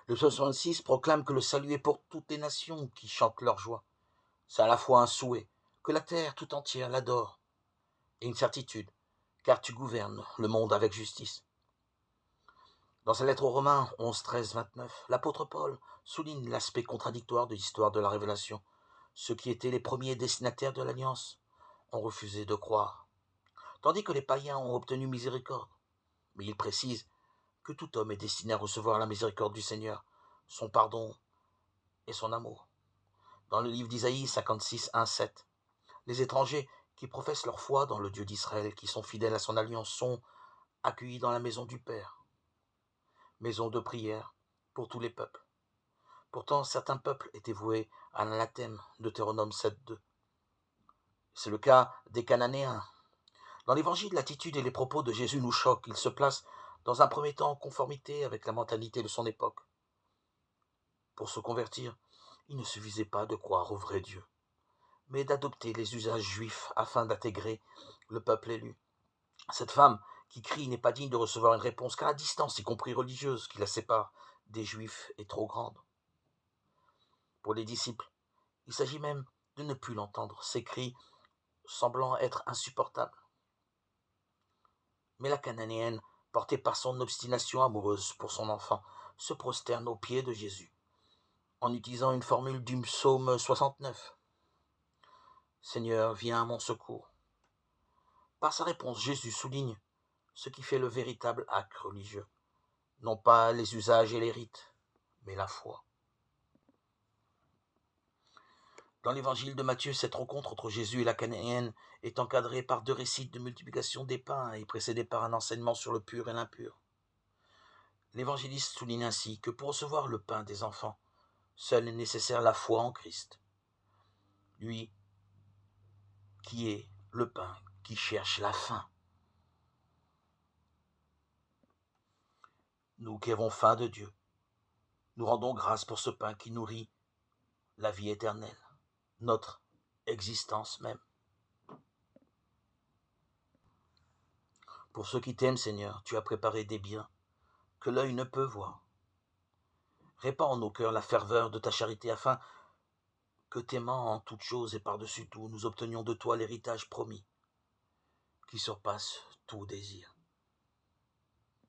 Le psaume 66 proclame que le salut est pour toutes les nations qui chantent leur joie. C'est à la fois un souhait, que la terre tout entière l'adore, et une certitude, car tu gouvernes le monde avec justice. Dans sa lettre aux Romains 11, 13, 29, l'apôtre Paul souligne l'aspect contradictoire de l'histoire de la révélation. Ceux qui étaient les premiers destinataires de l'alliance ont refusé de croire, tandis que les païens ont obtenu miséricorde. Mais il précise que tout homme est destiné à recevoir la miséricorde du Seigneur, son pardon et son amour. Dans le livre d'Isaïe 56, 1, 7, les étrangers qui professent leur foi dans le Dieu d'Israël, qui sont fidèles à son alliance, sont accueillis dans la maison du Père, maison de prière pour tous les peuples. Pourtant, certains peuples étaient voués à l'anathème, Deutéronome 7, 2. C'est le cas des Cananéens. Dans l'Évangile, l'attitude et les propos de Jésus nous choquent. Il se place dans un premier temps en conformité avec la mentalité de son époque. Pour se convertir, il ne suffisait pas de croire au vrai Dieu, mais d'adopter les usages juifs afin d'intégrer le peuple élu. Cette femme qui crie n'est pas digne de recevoir une réponse, car la distance, y compris religieuse, qui la sépare des juifs est trop grande. Pour les disciples, il s'agit même de ne plus l'entendre, ces cris semblant être insupportables. Mais la Cananéenne, portée par son obstination amoureuse pour son enfant, se prosterne aux pieds de Jésus, en utilisant une formule du psaume 69. Seigneur, viens à mon secours. Par sa réponse, Jésus souligne ce qui fait le véritable acte religieux. Non pas les usages et les rites, mais la foi. Dans l'évangile de Matthieu, cette rencontre entre Jésus et la Cananéenne est encadrée par 2 récits de multiplication des pains et précédée par un enseignement sur le pur et l'impur. L'évangéliste souligne ainsi que pour recevoir le pain des enfants, seul est nécessaire la foi en Christ. Lui qui est le pain qui cherche la faim. Nous qui avons faim de Dieu, nous rendons grâce pour ce pain qui nourrit la vie éternelle, notre existence même. Pour ceux qui t'aiment, Seigneur, tu as préparé des biens que l'œil ne peut voir. Répands en nos cœurs la ferveur de ta charité afin que, t'aimant en toutes choses et par-dessus tout, nous obtenions de toi l'héritage promis qui surpasse tout désir.